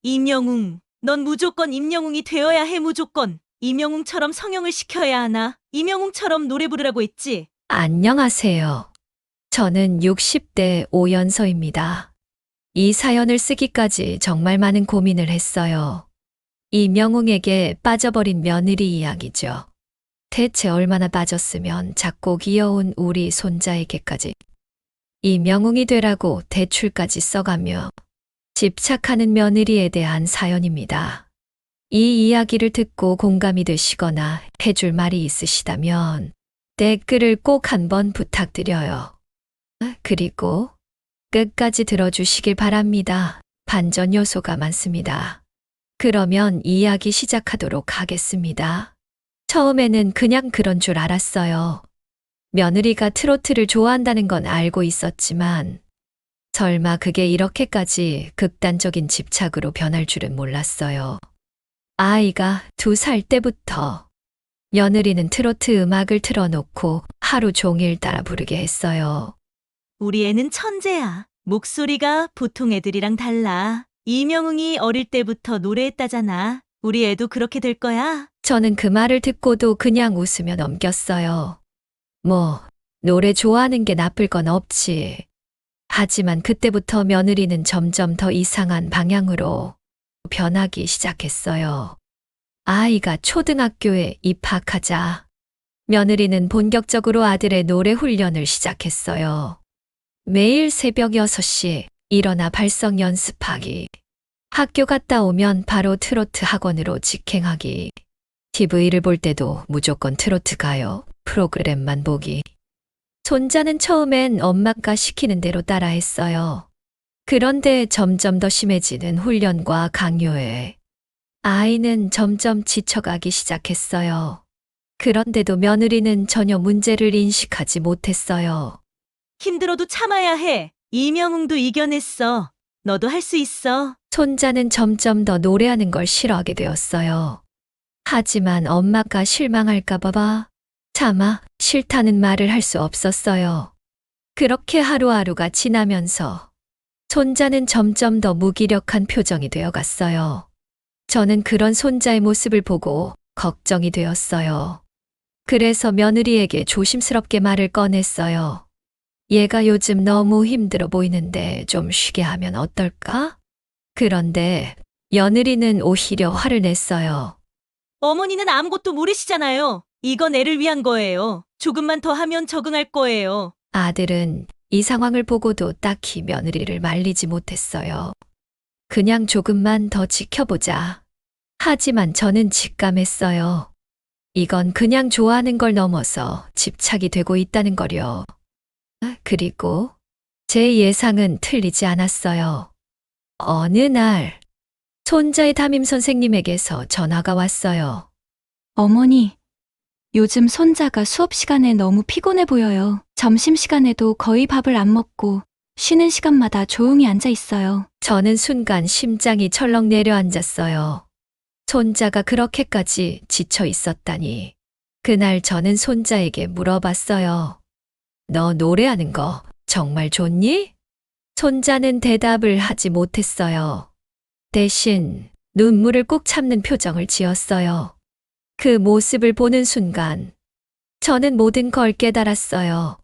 임영웅, 넌 무조건 임영웅이 되어야 해, 무조건. 임영웅처럼 성형을 시켜야 하나? 임영웅처럼 노래 부르라고 했지? 안녕하세요. 저는 60대 오연서입니다. 이 사연을 쓰기까지 정말 많은 고민을 했어요. 이명웅에게 빠져버린 며느리 이야기죠. 대체 얼마나 빠졌으면 작고 귀여운 우리 손자에게까지 이명웅이 되라고 대출까지 써가며 집착하는 며느리에 대한 사연입니다. 이 이야기를 듣고 공감이 되시거나 해줄 말이 있으시다면 댓글을 꼭 한번 부탁드려요. 그리고 끝까지 들어주시길 바랍니다. 반전 요소가 많습니다. 그러면 이야기 시작하도록 하겠습니다. 처음에는 그냥 그런 줄 알았어요. 며느리가 트로트를 좋아한다는 건 알고 있었지만 설마 그게 이렇게까지 극단적인 집착으로 변할 줄은 몰랐어요. 아이가 2살 때부터 며느리는 트로트 음악을 틀어놓고 하루 종일 따라 부르게 했어요. 우리 애는 천재야. 목소리가 보통 애들이랑 달라. 임영웅이 어릴 때부터 노래했다잖아. 우리 애도 그렇게 될 거야. 저는 그 말을 듣고도 그냥 웃으며 넘겼어요. 뭐, 노래 좋아하는 게 나쁠 건 없지. 하지만 그때부터 며느리는 점점 더 이상한 방향으로 변하기 시작했어요. 아이가 초등학교에 입학하자 며느리는 본격적으로 아들의 노래 훈련을 시작했어요. 매일 새벽 6시 일어나 발성 연습하기. 학교 갔다 오면 바로 트로트 학원으로 직행하기. TV를 볼 때도 무조건 트로트 가요. 프로그램만 보기. 손자는 처음엔 엄마가 시키는 대로 따라했어요. 그런데 점점 더 심해지는 훈련과 강요에 아이는 점점 지쳐가기 시작했어요. 그런데도 며느리는 전혀 문제를 인식하지 못했어요. 힘들어도 참아야 해. 임영웅도 이겨냈어. 너도 할 수 있어. 손자는 점점 더 노래하는 걸 싫어하게 되었어요. 하지만 엄마가 실망할까봐 차마 싫다는 말을 할 수 없었어요. 그렇게 하루하루가 지나면서 손자는 점점 더 무기력한 표정이 되어갔어요. 저는 그런 손자의 모습을 보고 걱정이 되었어요. 그래서 며느리에게 조심스럽게 말을 꺼냈어요. 얘가 요즘 너무 힘들어 보이는데 좀 쉬게 하면 어떨까? 그런데 며느리는 오히려 화를 냈어요. 어머니는 아무것도 모르시잖아요. 이건 애를 위한 거예요. 조금만 더 하면 적응할 거예요. 아들은 이 상황을 보고도 딱히 며느리를 말리지 못했어요. 그냥 조금만 더 지켜보자. 하지만 저는 직감했어요. 이건 그냥 좋아하는 걸 넘어서 집착이 되고 있다는 거려. 그리고 제 예상은 틀리지 않았어요. 어느 날 손자의 담임 선생님에게서 전화가 왔어요. 어머니, 요즘 손자가 수업 시간에 너무 피곤해 보여요. 점심시간에도 거의 밥을 안 먹고 쉬는 시간마다 조용히 앉아 있어요. 저는 순간 심장이 철렁 내려앉았어요. 손자가 그렇게까지 지쳐 있었다니. 그날 저는 손자에게 물어봤어요. 너 노래하는 거 정말 좋니? 손자는 대답을 하지 못했어요. 대신 눈물을 꾹 참는 표정을 지었어요. 그 모습을 보는 순간 저는 모든 걸 깨달았어요.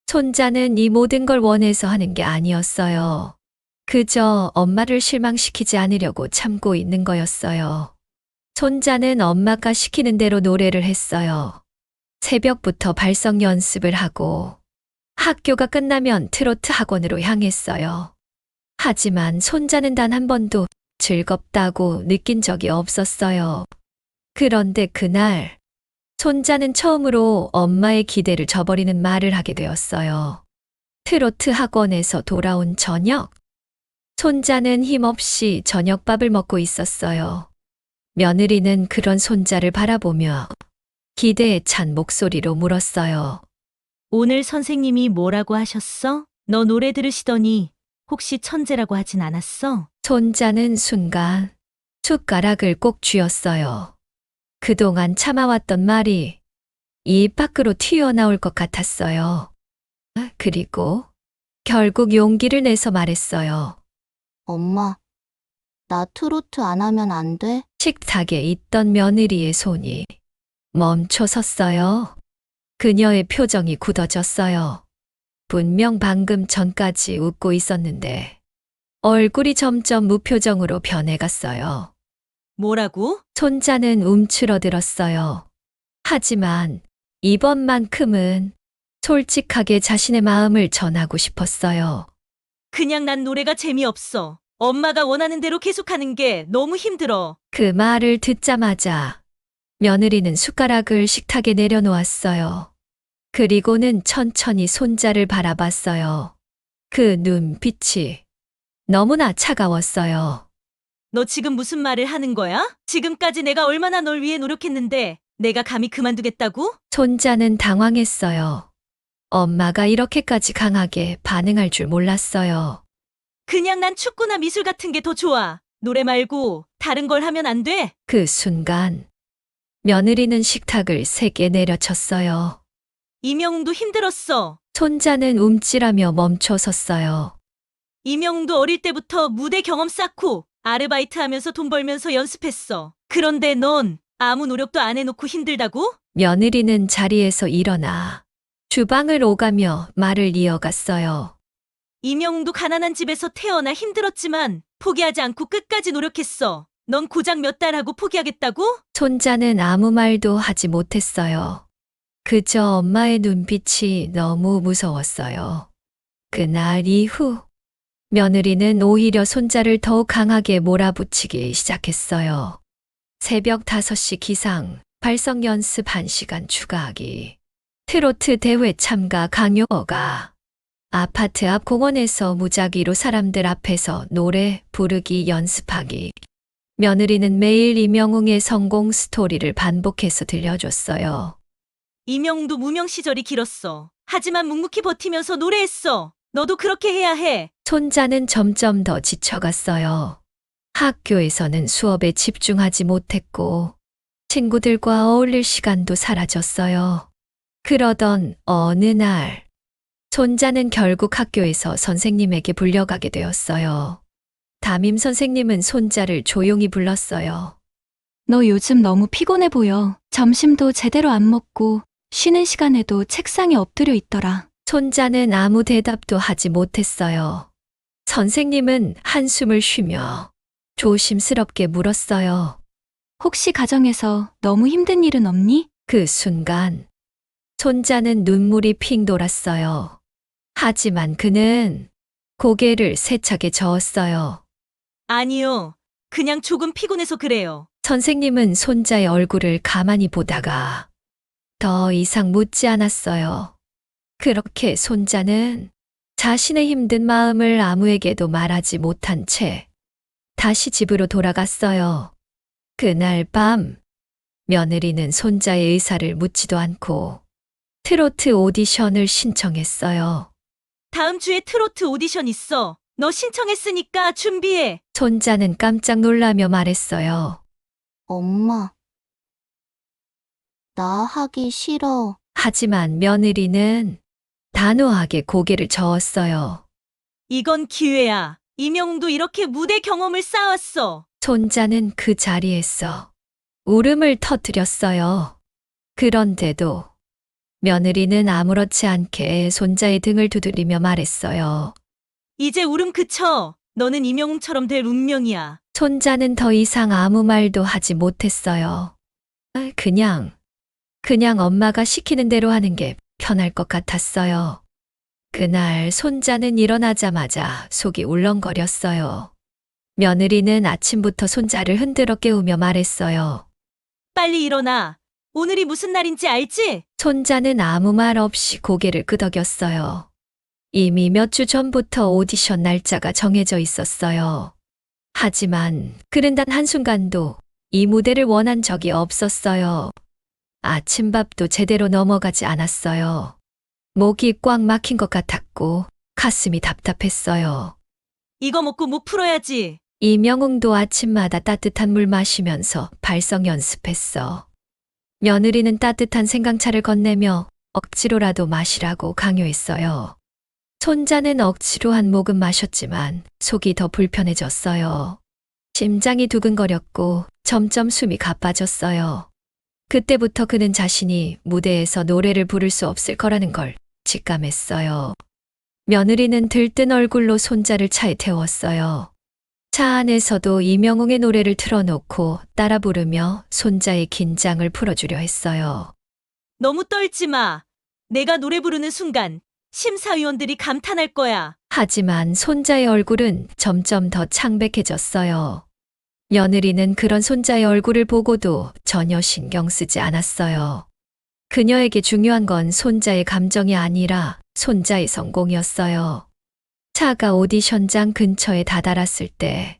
손자는 이 모든 걸 원해서 하는 게 아니었어요. 그저 엄마를 실망시키지 않으려고 참고 있는 거였어요. 손자는 엄마가 시키는 대로 노래를 했어요. 새벽부터 발성 연습을 하고 학교가 끝나면 트로트 학원으로 향했어요. 하지만 손자는 단 한 번도 즐겁다고 느낀 적이 없었어요. 그런데 그날 손자는 처음으로 엄마의 기대를 저버리는 말을 하게 되었어요. 트로트 학원에서 돌아온 저녁. 손자는 힘없이 저녁밥을 먹고 있었어요. 며느리는 그런 손자를 바라보며 기대에 찬 목소리로 물었어요. 오늘 선생님이 뭐라고 하셨어? 너 노래 들으시더니 혹시 천재라고 하진 않았어? 손자는 순간 숟가락을 꼭 쥐었어요. 그동안 참아왔던 말이 입 밖으로 튀어나올 것 같았어요. 그리고 결국 용기를 내서 말했어요. 엄마, 나 트로트 안 하면 안 돼? 식탁에 있던 며느리의 손이 멈춰 섰어요. 그녀의 표정이 굳어졌어요. 분명 방금 전까지 웃고 있었는데 얼굴이 점점 무표정으로 변해갔어요. 뭐라고? 손자는 움츠러들었어요. 하지만 이번만큼은 솔직하게 자신의 마음을 전하고 싶었어요. 그냥 난 노래가 재미없어. 엄마가 원하는 대로 계속하는 게 너무 힘들어. 그 말을 듣자마자 며느리는 숟가락을 식탁에 내려놓았어요. 그리고는 천천히 손자를 바라봤어요. 그 눈빛이 너무나 차가웠어요. 너 지금 무슨 말을 하는 거야? 지금까지 내가 얼마나 널 위해 노력했는데 내가 감히 그만두겠다고? 손자는 당황했어요. 엄마가 이렇게까지 강하게 반응할 줄 몰랐어요. 그냥 난 축구나 미술 같은 게 더 좋아. 노래 말고 다른 걸 하면 안 돼? 그 순간 며느리는 식탁을 세게 내려쳤어요. 이명웅도 힘들었어. 손자는 움찔하며 멈춰 섰어요. 이명웅도 어릴 때부터 무대 경험 쌓고 아르바이트 하면서 돈 벌면서 연습했어. 그런데 넌 아무 노력도 안 해놓고 힘들다고? 며느리는 자리에서 일어나 주방을 오가며 말을 이어갔어요. 이명웅도 가난한 집에서 태어나 힘들었지만 포기하지 않고 끝까지 노력했어. 넌 고작 몇 달 하고 포기하겠다고? 손자는 아무 말도 하지 못했어요. 그저 엄마의 눈빛이 너무 무서웠어요. 그날 이후 며느리는 오히려 손자를 더욱 강하게 몰아붙이기 시작했어요. 새벽 5시 기상, 발성 연습 1시간 추가하기, 트로트 대회 참가 강요가, 아파트 앞 공원에서 무작위로 사람들 앞에서 노래 부르기 연습하기. 며느리는 매일 이명웅의 성공 스토리를 반복해서 들려줬어요. 이명웅도 무명 시절이 길었어. 하지만 묵묵히 버티면서 노래했어. 너도 그렇게 해야 해. 손자는 점점 더 지쳐갔어요. 학교에서는 수업에 집중하지 못했고 친구들과 어울릴 시간도 사라졌어요. 그러던 어느 날 손자는 결국 학교에서 선생님에게 불려가게 되었어요. 담임 선생님은 손자를 조용히 불렀어요. 너 요즘 너무 피곤해 보여. 점심도 제대로 안 먹고 쉬는 시간에도 책상에 엎드려 있더라. 손자는 아무 대답도 하지 못했어요. 선생님은 한숨을 쉬며 조심스럽게 물었어요. 혹시 가정에서 너무 힘든 일은 없니? 그 순간 손자는 눈물이 핑 돌았어요. 하지만 그는 고개를 세차게 저었어요. 아니요. 그냥 조금 피곤해서 그래요. 선생님은 손자의 얼굴을 가만히 보다가 더 이상 묻지 않았어요. 그렇게 손자는 자신의 힘든 마음을 아무에게도 말하지 못한 채 다시 집으로 돌아갔어요. 그날 밤 며느리는 손자의 의사를 묻지도 않고 트로트 오디션을 신청했어요. 다음 주에 트로트 오디션 있어. 너 신청했으니까 준비해. 손자는 깜짝 놀라며 말했어요. 엄마, 나 하기 싫어. 하지만 며느리는 단호하게 고개를 저었어요. 이건 기회야. 이명웅도 이렇게 무대 경험을 쌓았어. 손자는 그 자리에서 울음을 터뜨렸어요. 그런데도 며느리는 아무렇지 않게 손자의 등을 두드리며 말했어요. 이제 울음 그쳐. 너는 이명웅처럼 될 운명이야. 손자는 더 이상 아무 말도 하지 못했어요. 그냥 엄마가 시키는 대로 하는 게 편할 것 같았어요. 그날 손자는 일어나자마자 속이 울렁거렸어요. 며느리는 아침부터 손자를 흔들어 깨우며 말했어요. 빨리 일어나. 오늘이 무슨 날인지 알지? 손자는 아무 말 없이 고개를 끄덕였어요. 이미 몇 주 전부터 오디션 날짜가 정해져 있었어요. 하지만 그는 단 한순간도 이 무대를 원한 적이 없었어요. 아침밥도 제대로 넘어가지 않았어요. 목이 꽉 막힌 것 같았고 가슴이 답답했어요. 이거 먹고 목 풀어야지. 이명웅도 아침마다 따뜻한 물 마시면서 발성 연습했어. 며느리는 따뜻한 생강차를 건네며 억지로라도 마시라고 강요했어요. 손자는 억지로 한 모금 마셨지만 속이 더 불편해졌어요. 심장이 두근거렸고 점점 숨이 가빠졌어요. 그때부터 그는 자신이 무대에서 노래를 부를 수 없을 거라는 걸 직감했어요. 며느리는 들뜬 얼굴로 손자를 차에 태웠어요. 차 안에서도 이명웅의 노래를 틀어놓고 따라 부르며 손자의 긴장을 풀어주려 했어요. 너무 떨지 마. 내가 노래 부르는 순간 심사위원들이 감탄할 거야. 하지만 손자의 얼굴은 점점 더 창백해졌어요. 며느리는 그런 손자의 얼굴을 보고도 전혀 신경 쓰지 않았어요. 그녀에게 중요한 건 손자의 감정이 아니라 손자의 성공이었어요. 차가 오디션장 근처에 다다랐을 때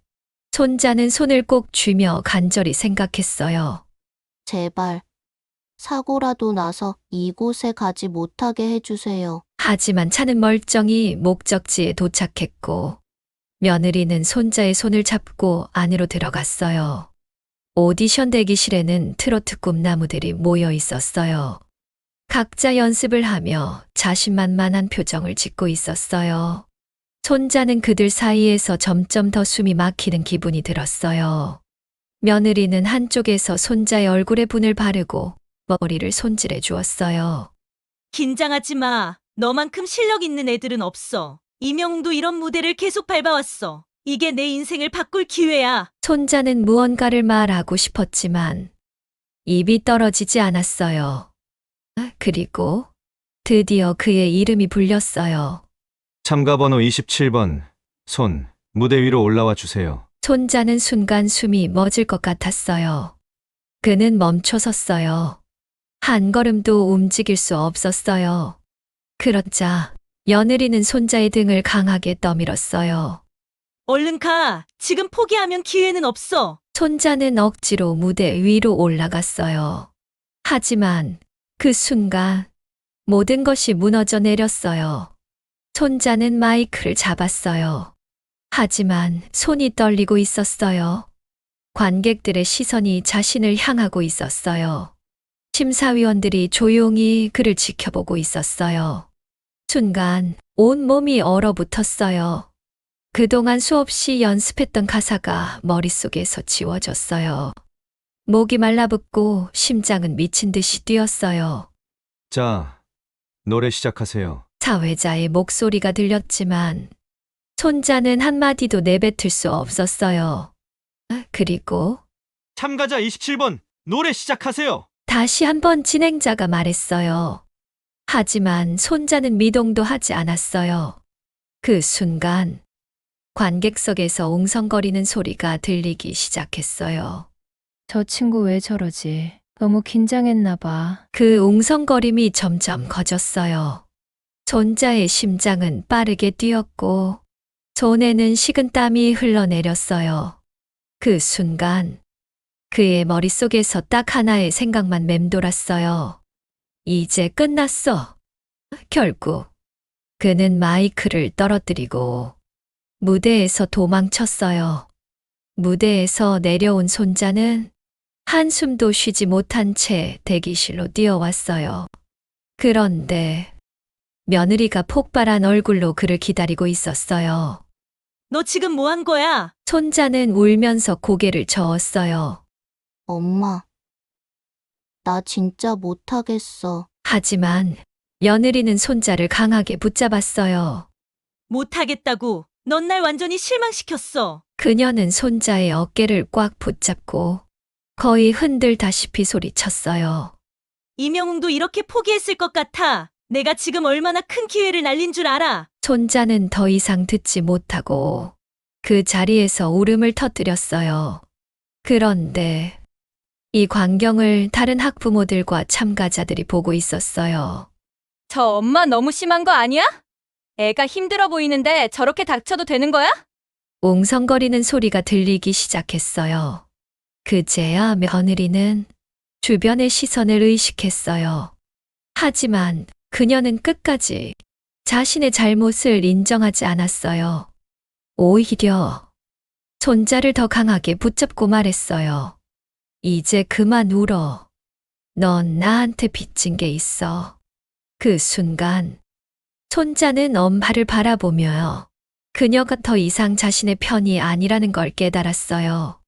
손자는 손을 꼭 쥐며 간절히 생각했어요. 제발, 사고라도 나서 이곳에 가지 못하게 해주세요. 하지만 차는 멀쩡히 목적지에 도착했고 며느리는 손자의 손을 잡고 안으로 들어갔어요. 오디션 대기실에는 트로트 꿈나무들이 모여 있었어요. 각자 연습을 하며 자신만만한 표정을 짓고 있었어요. 손자는 그들 사이에서 점점 더 숨이 막히는 기분이 들었어요. 며느리는 한쪽에서 손자의 얼굴에 분을 바르고 머리를 손질해 주었어요. 긴장하지 마. 너만큼 실력 있는 애들은 없어. 이명웅도 이런 무대를 계속 밟아왔어. 이게 내 인생을 바꿀 기회야. 손자는 무언가를 말하고 싶었지만 입이 떨어지지 않았어요. 그리고 드디어 그의 이름이 불렸어요. 참가번호 27번, 손, 무대 위로 올라와 주세요. 손자는 순간 숨이 멎을 것 같았어요. 그는 멈춰 섰어요. 한 걸음도 움직일 수 없었어요. 그러자 며느리는 손자의 등을 강하게 떠밀었어요. 얼른 가. 지금 포기하면 기회는 없어. 손자는 억지로 무대 위로 올라갔어요. 하지만 그 순간 모든 것이 무너져 내렸어요. 손자는 마이크를 잡았어요. 하지만 손이 떨리고 있었어요. 관객들의 시선이 자신을 향하고 있었어요. 심사위원들이 조용히 그를 지켜보고 있었어요. 순간 온 몸이 얼어붙었어요. 그동안 수없이 연습했던 가사가 머릿속에서 지워졌어요. 목이 말라붙고 심장은 미친 듯이 뛰었어요. 자, 노래 시작하세요. 사회자의 목소리가 들렸지만 손자는 한마디도 내뱉을 수 없었어요. 그리고 참가자 27번, 노래 시작하세요. 다시 한번 진행자가 말했어요. 하지만 손자는 미동도 하지 않았어요. 그 순간 관객석에서 웅성거리는 소리가 들리기 시작했어요. 저 친구 왜 저러지? 너무 긴장했나 봐. 그 웅성거림이 점점 커졌어요. 손자의 심장은 빠르게 뛰었고 손에는 식은땀이 흘러내렸어요. 그 순간 그의 머릿속에서 딱 하나의 생각만 맴돌았어요. 이제 끝났어. 결국 그는 마이크를 떨어뜨리고 무대에서 도망쳤어요. 무대에서 내려온 손자는 한숨도 쉬지 못한 채 대기실로 뛰어왔어요. 그런데 며느리가 폭발한 얼굴로 그를 기다리고 있었어요. 너 지금 뭐 한 거야? 손자는 울면서 고개를 저었어요. 엄마, 나 진짜 못하겠어. 하지만 며느리는 손자를 강하게 붙잡았어요. 못하겠다고. 넌 날 완전히 실망시켰어. 그녀는 손자의 어깨를 꽉 붙잡고 거의 흔들다시피 소리쳤어요. 이명웅도 이렇게 포기했을 것 같아. 내가 지금 얼마나 큰 기회를 날린 줄 알아. 손자는 더 이상 듣지 못하고 그 자리에서 울음을 터뜨렸어요. 그런데 이 광경을 다른 학부모들과 참가자들이 보고 있었어요. 저 엄마 너무 심한 거 아니야? 애가 힘들어 보이는데 저렇게 닥쳐도 되는 거야? 웅성거리는 소리가 들리기 시작했어요. 그제야 며느리는 주변의 시선을 의식했어요. 하지만 그녀는 끝까지 자신의 잘못을 인정하지 않았어요. 오히려 손자를 더 강하게 붙잡고 말했어요. 이제 그만 울어. 넌 나한테 빚진 게 있어. 그 순간 손자는 엄마를 바라보며 그녀가 더 이상 자신의 편이 아니라는 걸 깨달았어요.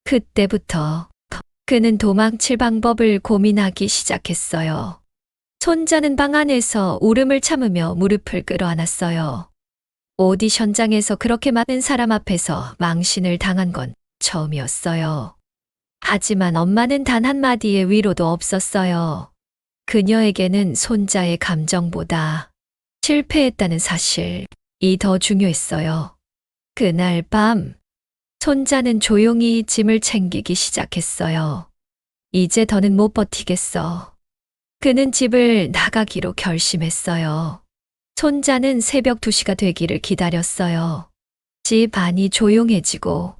그때부터 그는 도망칠 방법을 고민하기 시작했어요. 손자는 방 안에서 울음을 참으며 무릎을 끌어안았어요. 오디션장에서 그렇게 많은 사람 앞에서 망신을 당한 건 처음이었어요. 하지만 엄마는 단 한마디의 위로도 없었어요. 그녀에게는 손자의 감정보다 실패했다는 사실이 더 중요했어요. 그날 밤, 손자는 조용히 짐을 챙기기 시작했어요. 이제 더는 못 버티겠어. 그는 집을 나가기로 결심했어요. 손자는 새벽 2시가 되기를 기다렸어요. 집 안이 조용해지고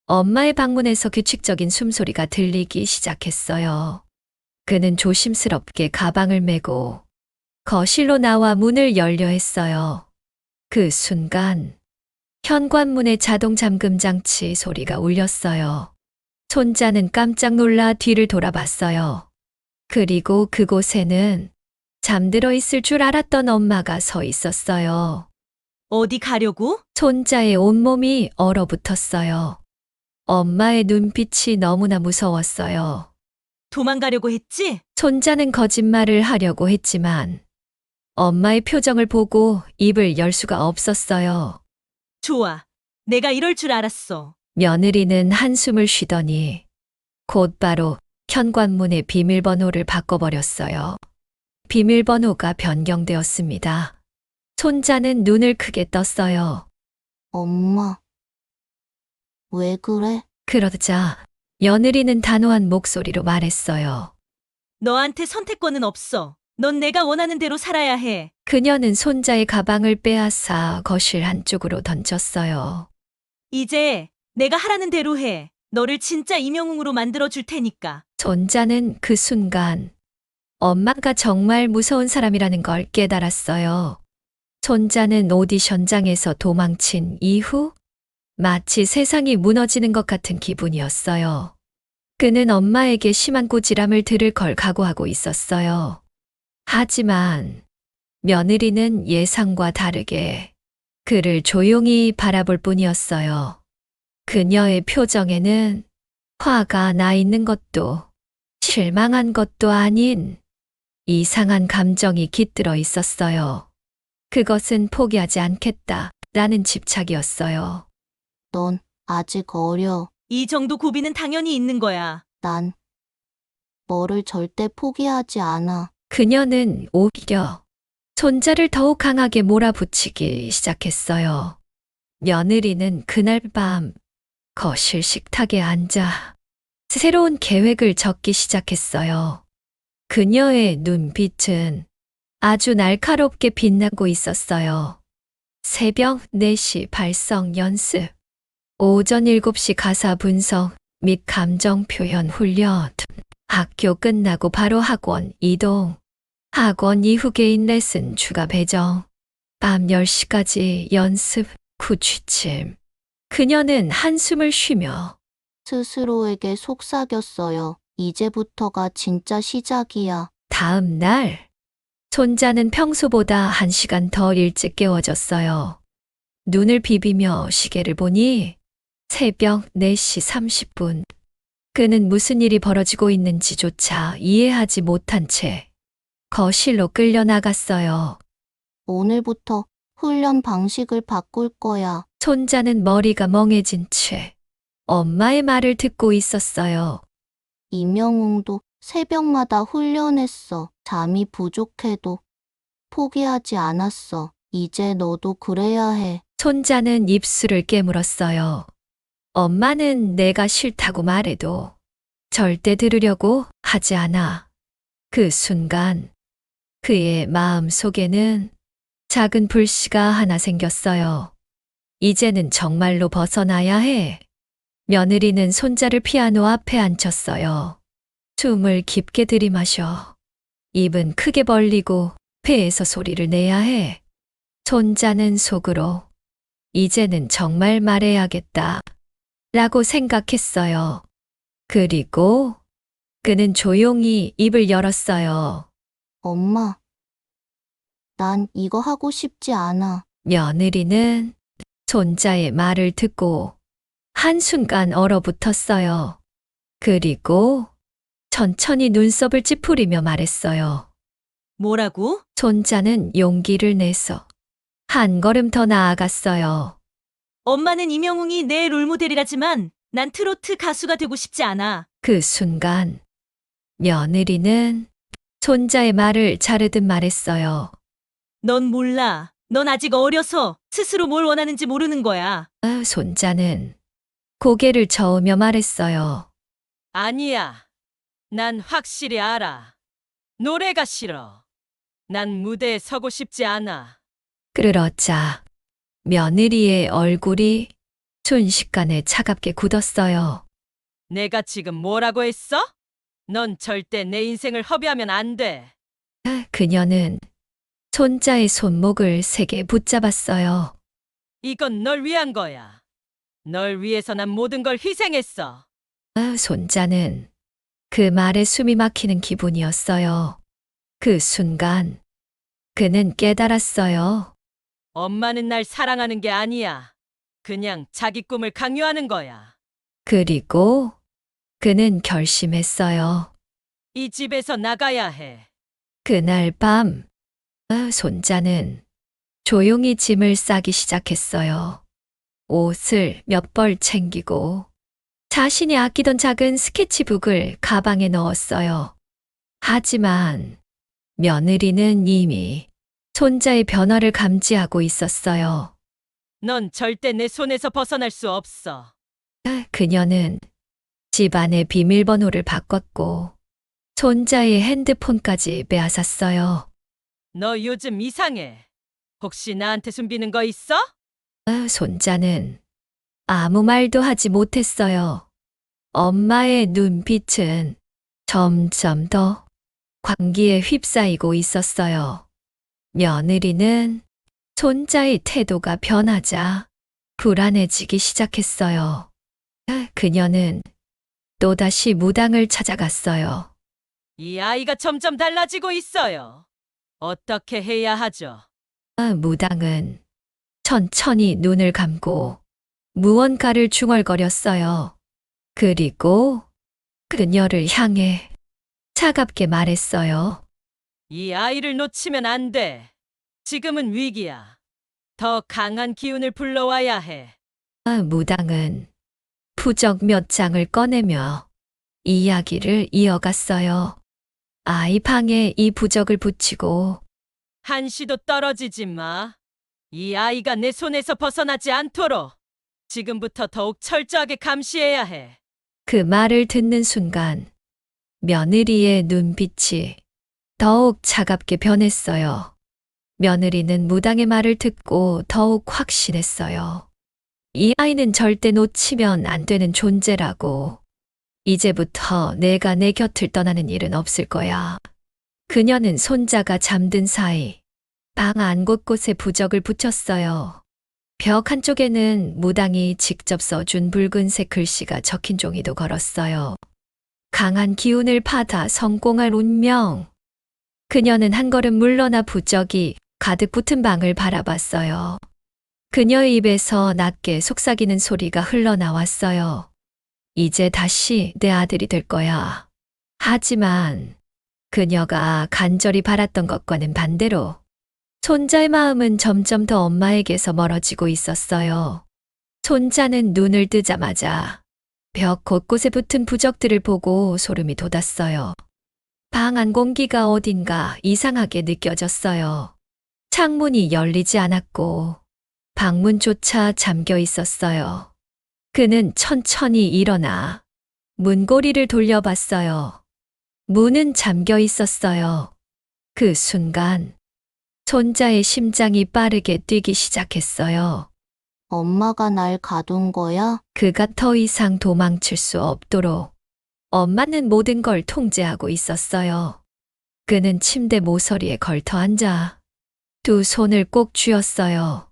엄마의 방문에서 규칙적인 숨소리가 들리기 시작했어요. 그는 조심스럽게 가방을 메고 거실로 나와 문을 열려 했어요. 그 순간 현관문의 자동 잠금 장치 소리가 울렸어요. 손자는 깜짝 놀라 뒤를 돌아봤어요. 그리고 그곳에는 잠들어 있을 줄 알았던 엄마가 서 있었어요. 어디 가려고? 손자의 온몸이 얼어붙었어요. 엄마의 눈빛이 너무나 무서웠어요. 도망가려고 했지? 손자는 거짓말을 하려고 했지만 엄마의 표정을 보고 입을 열 수가 없었어요. 좋아. 내가 이럴 줄 알았어. 며느리는 한숨을 쉬더니 곧바로 현관문의 비밀번호를 바꿔버렸어요. 비밀번호가 변경되었습니다. 손자는 눈을 크게 떴어요. 엄마. 왜 그래? 그러자 며느리는 단호한 목소리로 말했어요. 너한테 선택권은 없어. 넌 내가 원하는 대로 살아야 해. 그녀는 손자의 가방을 빼앗아 거실 한쪽으로 던졌어요. 이제 내가 하라는 대로 해. 너를 진짜 임영웅으로 만들어 줄 테니까. 손자는 그 순간 엄마가 정말 무서운 사람이라는 걸 깨달았어요. 손자는 오디션장에서 도망친 이후 마치 세상이 무너지는 것 같은 기분이었어요. 그는 엄마에게 심한 꼬지람을 들을 걸 각오하고 있었어요. 하지만 며느리는 예상과 다르게 그를 조용히 바라볼 뿐이었어요. 그녀의 표정에는 화가 나 있는 것도 실망한 것도 아닌 이상한 감정이 깃들어 있었어요. 그것은 포기하지 않겠다라는 집착이었어요. 넌 아직 어려. 이 정도 고비는 당연히 있는 거야. 난 너를 절대 포기하지 않아. 그녀는 오히려 손자를 더욱 강하게 몰아붙이기 시작했어요. 며느리는 그날 밤 거실 식탁에 앉아 새로운 계획을 적기 시작했어요. 그녀의 눈빛은 아주 날카롭게 빛나고 있었어요. 새벽 4시 발성 연습, 오전 7시 가사 분석 및 감정 표현 훈련, 학교 끝나고 바로 학원 이동, 학원 이후 개인 레슨 추가 배정, 밤 10시까지 연습 후 취침. 그녀는 한숨을 쉬며 스스로에게 속삭였어요. 이제부터가 진짜 시작이야. 다음 날 손자는 평소보다 1시간 더 일찍 깨워졌어요. 눈을 비비며 시계를 보니 새벽 4시 30분. 그는 무슨 일이 벌어지고 있는지조차 이해하지 못한 채 거실로 끌려 나갔어요. 오늘부터 훈련 방식을 바꿀 거야. 손자는 머리가 멍해진 채 엄마의 말을 듣고 있었어요. 임영웅도 새벽마다 훈련했어. 잠이 부족해도 포기하지 않았어. 이제 너도 그래야 해. 손자는 입술을 깨물었어요. 엄마는 내가 싫다고 말해도 절대 들으려고 하지 않아. 그 순간 그의 마음 속에는 작은 불씨가 하나 생겼어요. 이제는 정말로 벗어나야 해. 며느리는 손자를 피아노 앞에 앉혔어요. 숨을 깊게 들이마셔. 입은 크게 벌리고 폐에서 소리를 내야 해. 손자는 속으로 이제는 정말 말해야겠다 라고 생각했어요. 그리고 그는 조용히 입을 열었어요. 엄마, 난 이거 하고 싶지 않아. 며느리는 손자의 말을 듣고 한순간 얼어붙었어요. 그리고 천천히 눈썹을 찌푸리며 말했어요. 뭐라고? 손자는 용기를 내서 한 걸음 더 나아갔어요. 엄마는 이명웅이 내 롤모델이라지만 난 트로트 가수가 되고 싶지 않아. 그 순간 며느리는 손자의 말을 자르듯 말했어요. 넌 몰라. 넌 아직 어려서 스스로 뭘 원하는지 모르는 거야. 손자는 고개를 저으며 말했어요. 아니야. 난 확실히 알아. 노래가 싫어. 난 무대에 서고 싶지 않아. 그러자 며느리의 얼굴이 순식간에 차갑게 굳었어요. 내가 지금 뭐라고 했어? 넌 절대 내 인생을 허비하면 안 돼. 그녀는 손자의 손목을 세게 붙잡았어요. 이건 널 위한 거야. 널 위해서 난 모든 걸 희생했어. 손자는 그 말에 숨이 막히는 기분이었어요. 그 순간 그는 깨달았어요. 엄마는 날 사랑하는 게 아니야. 그냥 자기 꿈을 강요하는 거야. 그리고 그는 결심했어요. 이 집에서 나가야 해. 그날 밤 손자는 조용히 짐을 싸기 시작했어요. 옷을 몇 벌 챙기고 자신이 아끼던 작은 스케치북을 가방에 넣었어요. 하지만 며느리는 이미 손자의 변화를 감지하고 있었어요. 넌 절대 내 손에서 벗어날 수 없어. 그녀는 집안의 비밀번호를 바꿨고 손자의 핸드폰까지 빼앗았어요. 너 요즘 이상해. 혹시 나한테 숨기는 거 있어? 손자는 아무 말도 하지 못했어요. 엄마의 눈빛은 점점 더 광기에 휩싸이고 있었어요. 며느리는 손자의 태도가 변하자 불안해지기 시작했어요. 그녀는 또다시 무당을 찾아갔어요. 이 아이가 점점 달라지고 있어요. 어떻게 해야 하죠? 무당은 천천히 눈을 감고 무언가를 중얼거렸어요. 그리고 그녀를 향해 차갑게 말했어요. 이 아이를 놓치면 안 돼. 지금은 위기야. 더 강한 기운을 불러와야 해. 무당은 부적 몇 장을 꺼내며 이야기를 이어갔어요. 아이 방에 이 부적을 붙이고 한시도 떨어지지 마. 이 아이가 내 손에서 벗어나지 않도록 지금부터 더욱 철저하게 감시해야 해. 그 말을 듣는 순간 며느리의 눈빛이 더욱 차갑게 변했어요. 며느리는 무당의 말을 듣고 더욱 확신했어요. 이 아이는 절대 놓치면 안 되는 존재라고. 이제부터 내가 내 곁을 떠나는 일은 없을 거야. 그녀는 손자가 잠든 사이 방 안 곳곳에 부적을 붙였어요. 벽 한쪽에는 무당이 직접 써준 붉은색 글씨가 적힌 종이도 걸었어요. 강한 기운을 받아 성공할 운명. 그녀는 한 걸음 물러나 부적이 가득 붙은 방을 바라봤어요. 그녀의 입에서 낮게 속삭이는 소리가 흘러나왔어요. 이제 다시 내 아들이 될 거야. 하지만 그녀가 간절히 바랐던 것과는 반대로 손자의 마음은 점점 더 엄마에게서 멀어지고 있었어요. 손자는 눈을 뜨자마자 벽 곳곳에 붙은 부적들을 보고 소름이 돋았어요. 방 안 공기가 어딘가 이상하게 느껴졌어요. 창문이 열리지 않았고 방문조차 잠겨 있었어요. 그는 천천히 일어나 문고리를 돌려봤어요. 문은 잠겨 있었어요. 그 순간 손자의 심장이 빠르게 뛰기 시작했어요. 엄마가 날 가둔 거야? 그가 더 이상 도망칠 수 없도록 엄마는 모든 걸 통제하고 있었어요. 그는 침대 모서리에 걸터 앉아 두 손을 꼭 쥐었어요.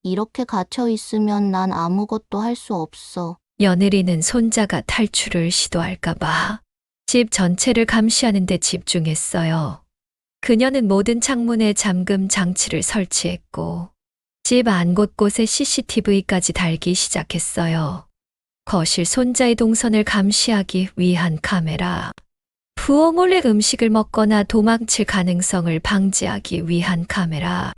이렇게 갇혀 있으면 난 아무것도 할 수 없어. 며느리는 손자가 탈출을 시도할까봐 집 전체를 감시하는 데 집중했어요. 그녀는 모든 창문에 잠금 장치를 설치했고 집 안 곳곳에 CCTV까지 달기 시작했어요. 거실 손자의 동선을 감시하기 위한 카메라. 부엌 몰래 음식을 먹거나 도망칠 가능성을 방지하기 위한 카메라.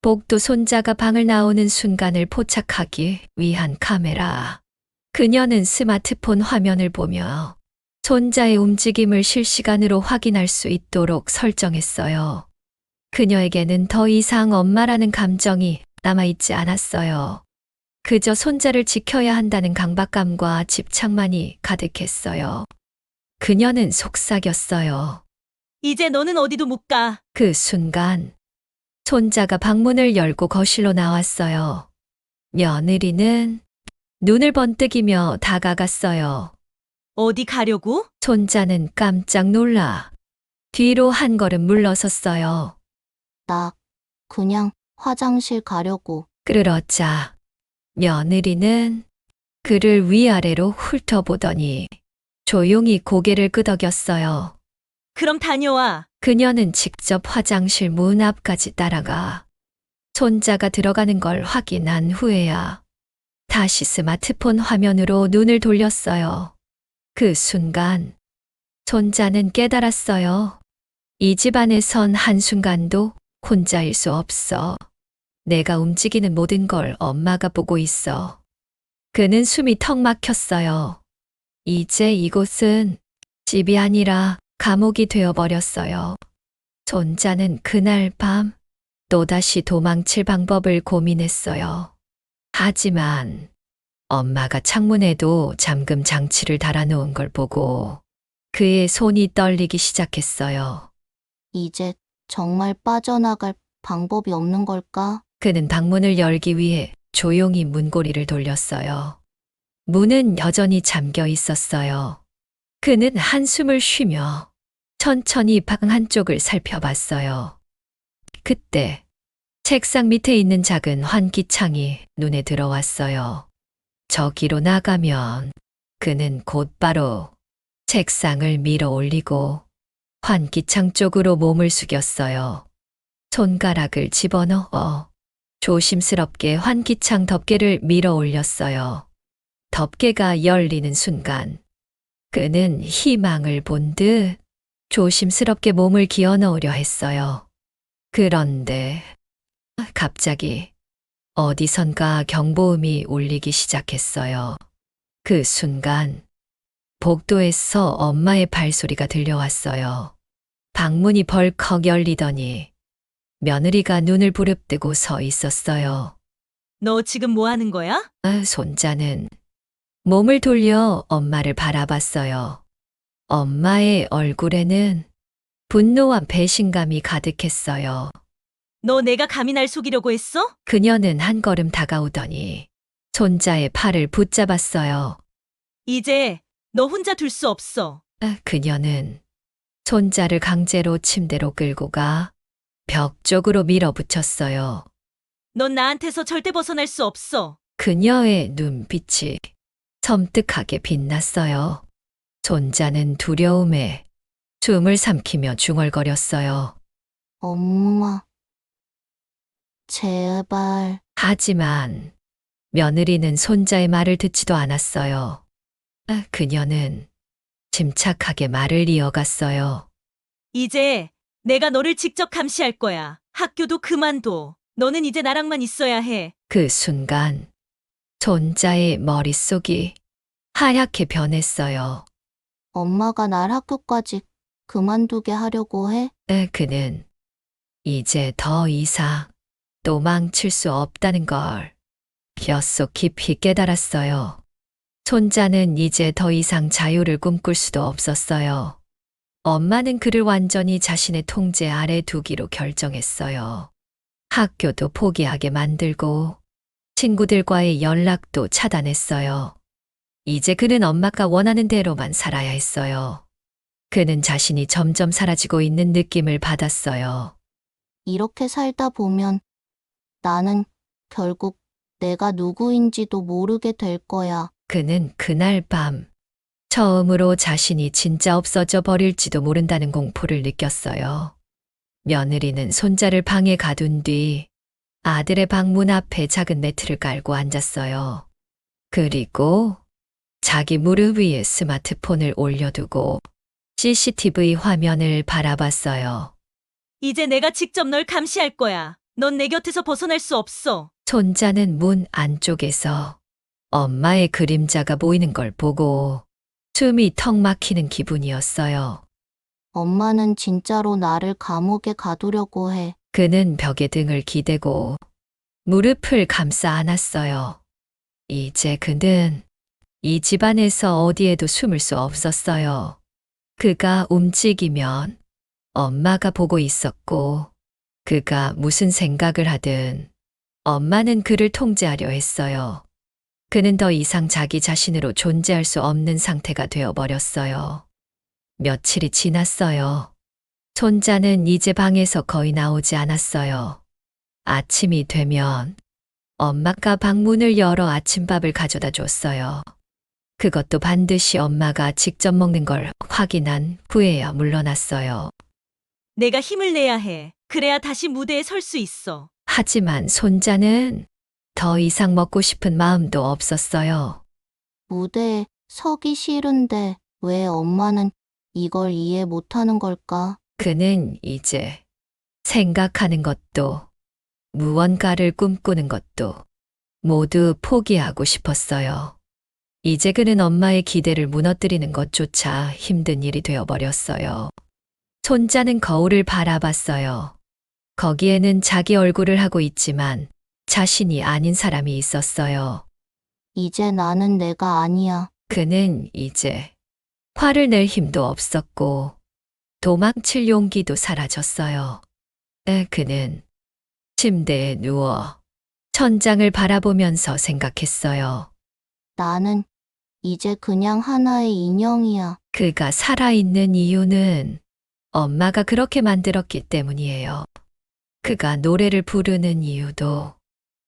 복도 손자가 방을 나오는 순간을 포착하기 위한 카메라. 그녀는 스마트폰 화면을 보며 손자의 움직임을 실시간으로 확인할 수 있도록 설정했어요. 그녀에게는 더 이상 엄마라는 감정이 남아있지 않았어요. 그저 손자를 지켜야 한다는 강박감과 집착만이 가득했어요. 그녀는 속삭였어요. 이제 너는 어디도 못 가. 그 순간 손자가 방문을 열고 거실로 나왔어요. 며느리는 눈을 번뜩이며 다가갔어요. 어디 가려고? 손자는 깜짝 놀라 뒤로 한 걸음 물러섰어요. 나 그냥 화장실 가려고. 그러자 며느리는 그를 위아래로 훑어보더니 조용히 고개를 끄덕였어요. 그럼 다녀와. 그녀는 직접 화장실 문 앞까지 따라가 손자가 들어가는 걸 확인한 후에야 다시 스마트폰 화면으로 눈을 돌렸어요. 그 순간 손자는 깨달았어요. 이 집안에선 한순간도 혼자일 수 없어. 내가 움직이는 모든 걸 엄마가 보고 있어. 그는 숨이 턱 막혔어요. 이제 이곳은 집이 아니라 감옥이 되어버렸어요. 손자는 그날 밤 또다시 도망칠 방법을 고민했어요. 하지만 엄마가 창문에도 잠금 장치를 달아놓은 걸 보고 그의 손이 떨리기 시작했어요. 이제 정말 빠져나갈 방법이 없는 걸까? 그는 방문을 열기 위해 조용히 문고리를 돌렸어요. 문은 여전히 잠겨 있었어요. 그는 한숨을 쉬며 천천히 방 한쪽을 살펴봤어요. 그때 책상 밑에 있는 작은 환기창이 눈에 들어왔어요. 저기로 나가면 그는 곧바로 책상을 밀어 올리고 환기창 쪽으로 몸을 숙였어요. 손가락을 집어넣어 조심스럽게 환기창 덮개를 밀어 올렸어요. 덮개가 열리는 순간 그는 희망을 본 듯 조심스럽게 몸을 기어 넣으려 했어요. 그런데 갑자기 어디선가 경보음이 울리기 시작했어요. 그 순간 복도에서 엄마의 발소리가 들려왔어요. 방문이 벌컥 열리더니 며느리가 눈을 부릅뜨고 서 있었어요. 너 지금 뭐 하는 거야? 손자는 몸을 돌려 엄마를 바라봤어요. 엄마의 얼굴에는 분노와 배신감이 가득했어요. 너 내가 감히 날 속이려고 했어? 그녀는 한 걸음 다가오더니 손자의 팔을 붙잡았어요. 이제 너 혼자 둘 수 없어. 그녀는 손자를 강제로 침대로 끌고 가 벽 쪽으로 밀어붙였어요. 넌 나한테서 절대 벗어날 수 없어. 그녀의 눈빛이 섬뜩하게 빛났어요. 손자는 두려움에 숨을 삼키며 중얼거렸어요. 엄마, 제발. 하지만 며느리는 손자의 말을 듣지도 않았어요. 그녀는 침착하게 말을 이어갔어요. 이제 내가 너를 직접 감시할 거야. 학교도 그만둬. 너는 이제 나랑만 있어야 해. 그 순간 손자의 머릿속이 하얗게 변했어요. 엄마가 날 학교까지 그만두게 하려고 해? 그는 이제 더 이상 도망칠 수 없다는 걸 뼛속 깊이 깨달았어요. 손자는 이제 더 이상 자유를 꿈꿀 수도 없었어요. 엄마는 그를 완전히 자신의 통제 아래 두기로 결정했어요. 학교도 포기하게 만들고 친구들과의 연락도 차단했어요. 이제 그는 엄마가 원하는 대로만 살아야 했어요. 그는 자신이 점점 사라지고 있는 느낌을 받았어요. 이렇게 살다 보면 나는 결국 내가 누구인지도 모르게 될 거야. 그는 그날 밤 처음으로 자신이 진짜 없어져 버릴지도 모른다는 공포를 느꼈어요. 며느리는 손자를 방에 가둔 뒤 아들의 방문 앞에 작은 매트를 깔고 앉았어요. 그리고 자기 무릎 위에 스마트폰을 올려두고 CCTV 화면을 바라봤어요. 이제 내가 직접 널 감시할 거야. 넌 내 곁에서 벗어날 수 없어. 손자는 문 안쪽에서 엄마의 그림자가 보이는 걸 보고 숨이 턱 막히는 기분이었어요. 엄마는 진짜로 나를 감옥에 가두려고 해. 그는 벽에 등을 기대고 무릎을 감싸 안았어요. 이제 그는 이 집안에서 어디에도 숨을 수 없었어요. 그가 움직이면 엄마가 보고 있었고, 그가 무슨 생각을 하든 엄마는 그를 통제하려 했어요. 그는 더 이상 자기 자신으로 존재할 수 없는 상태가 되어버렸어요. 며칠이 지났어요. 손자는 이제 방에서 거의 나오지 않았어요. 아침이 되면 엄마가 방문을 열어 아침밥을 가져다 줬어요. 그것도 반드시 엄마가 직접 먹는 걸 확인한 후에야 물러났어요. 내가 힘을 내야 해. 그래야 다시 무대에 설 수 있어. 하지만 손자는 더 이상 먹고 싶은 마음도 없었어요. 무대에 서기 싫은데 왜 엄마는 이걸 이해 못하는 걸까? 그는 이제 생각하는 것도 무언가를 꿈꾸는 것도 모두 포기하고 싶었어요. 이제 그는 엄마의 기대를 무너뜨리는 것조차 힘든 일이 되어버렸어요. 손자는 거울을 바라봤어요. 거기에는 자기 얼굴을 하고 있지만 자신이 아닌 사람이 있었어요. 이제 나는 내가 아니야. 그는 이제 화를 낼 힘도 없었고 도망칠 용기도 사라졌어요. 그는 침대에 누워 천장을 바라보면서 생각했어요. 나는 이제 그냥 하나의 인형이야. 그가 살아있는 이유는 엄마가 그렇게 만들었기 때문이에요. 그가 노래를 부르는 이유도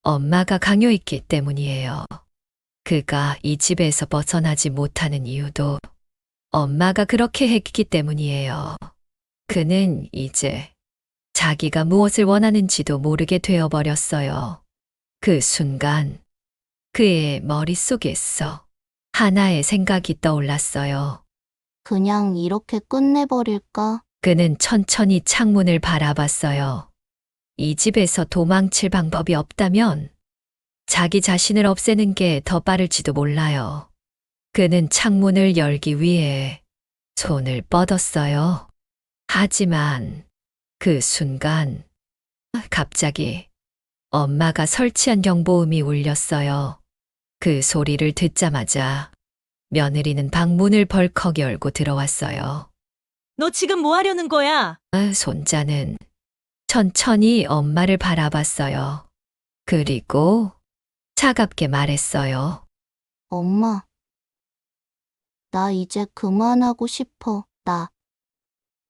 엄마가 강요했기 때문이에요. 그가 이 집에서 벗어나지 못하는 이유도 엄마가 그렇게 했기 때문이에요. 그는 이제 자기가 무엇을 원하는지도 모르게 되어버렸어요. 그 순간 그의 머릿속에서 하나의 생각이 떠올랐어요. 그냥 이렇게 끝내버릴까? 그는 천천히 창문을 바라봤어요. 이 집에서 도망칠 방법이 없다면 자기 자신을 없애는 게 더 빠를지도 몰라요. 그는 창문을 열기 위해 손을 뻗었어요. 하지만 그 순간 갑자기 엄마가 설치한 경보음이 울렸어요. 그 소리를 듣자마자 며느리는 방문을 벌컥 열고 들어왔어요. 너 지금 뭐 하려는 거야? 손자는 천천히 엄마를 바라봤어요. 그리고 차갑게 말했어요. 엄마, 나 이제 그만하고 싶어. 나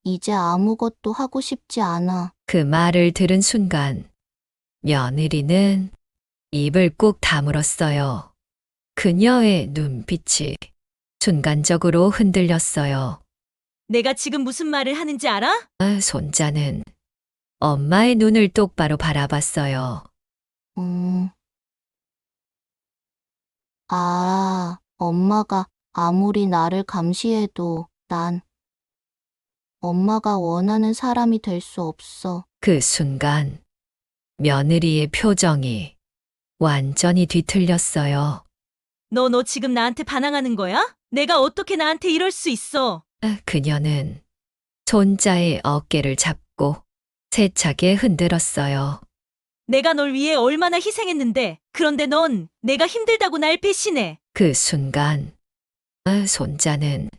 이제 아무것도 하고 싶지 않아. 그 말을 들은 순간 며느리는 입을 꾹 다물었어요. 그녀의 눈빛이 순간적으로 흔들렸어요. 내가 지금 무슨 말을 하는지 알아? 손자는 엄마의 눈을 똑바로 바라봤어요. 엄마가 아무리 나를 감시해도 난 엄마가 원하는 사람이 될 수 없어. 그 순간 며느리의 표정이 완전히 뒤틀렸어요. 너 지금 나한테 반항하는 거야? 내가 어떻게 나한테 이럴 수 있어? 그녀는 손자의 어깨를 잡고 세차게 흔들었어요. 내가 널 위해 얼마나 희생했는데, 그런데 넌 내가 힘들다고 날 배신해. 그 순간 손자는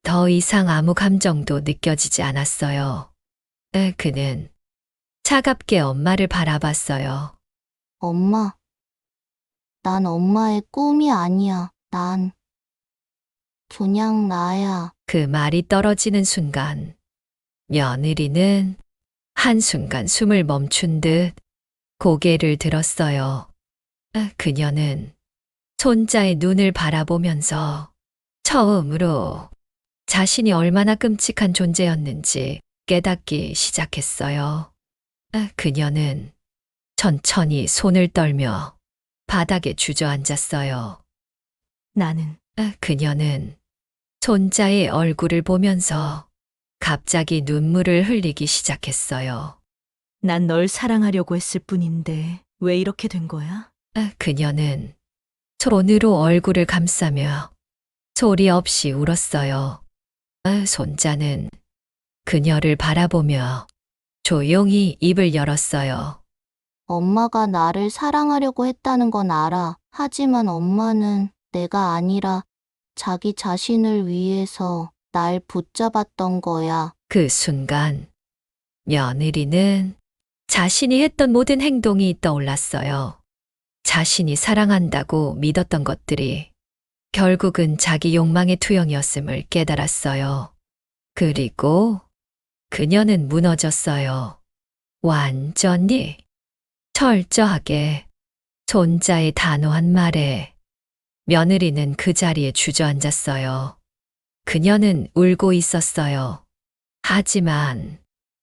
더 이상 아무 감정도 느껴지지 않았어요. 그는 차갑게 엄마를 바라봤어요. 엄마, 난 엄마의 꿈이 아니야. 난 그냥 나야. 그 말이 떨어지는 순간 며느리는 한순간 숨을 멈춘 듯 고개를 들었어요. 그녀는 손자의 눈을 바라보면서 처음으로 자신이 얼마나 끔찍한 존재였는지 깨닫기 시작했어요. 그녀는 천천히 손을 떨며 바닥에 주저앉았어요. 나는 그녀는 손자의 얼굴을 보면서 갑자기 눈물을 흘리기 시작했어요. 난 널 사랑하려고 했을 뿐인데 왜 이렇게 된 거야? 그녀는 손으로 얼굴을 감싸며 소리 없이 울었어요. 손자는 그녀를 바라보며 조용히 입을 열었어요. 엄마가 나를 사랑하려고 했다는 건 알아. 하지만 엄마는 내가 아니라 자기 자신을 위해서 날 붙잡았던 거야. 그 순간 며느리는 자신이 했던 모든 행동이 떠올랐어요. 자신이 사랑한다고 믿었던 것들이 결국은 자기 욕망의 투영이었음을 깨달았어요. 그리고 그녀는 무너졌어요. 완전히 철저하게. 손자의 단호한 말에 며느리는 그 자리에 주저앉았어요. 그녀는 울고 있었어요. 하지만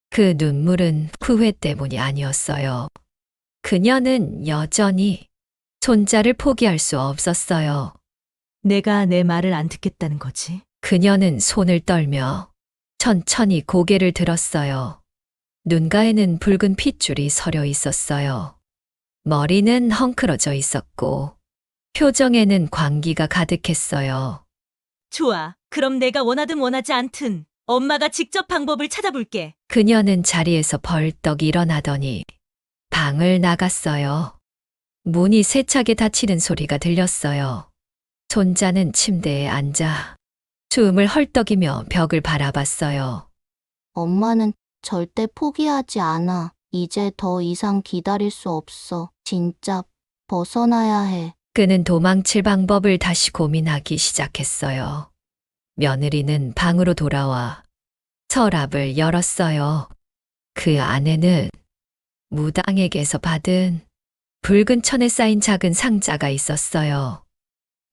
그 눈물은 후회 때문이 아니었어요. 그녀는 여전히 손자를 포기할 수 없었어요. 내가 내 말을 안 듣겠다는 거지. 그녀는 손을 떨며 천천히 고개를 들었어요. 눈가에는 붉은 핏줄이 서려 있었어요. 머리는 헝클어져 있었고 표정에는 광기가 가득했어요. 좋아. 그럼 내가 원하든 원하지 않든 엄마가 직접 방법을 찾아볼게. 그녀는 자리에서 벌떡 일어나더니 방을 나갔어요. 문이 세차게 닫히는 소리가 들렸어요. 손자는 침대에 앉아 숨을 헐떡이며 벽을 바라봤어요. 엄마는 절대 포기하지 않아. 이제 더 이상 기다릴 수 없어. 진짜 벗어나야 해. 그는 도망칠 방법을 다시 고민하기 시작했어요. 며느리는 방으로 돌아와 서랍을 열었어요. 그 안에는 무당에게서 받은 붉은 천에 쌓인 작은 상자가 있었어요.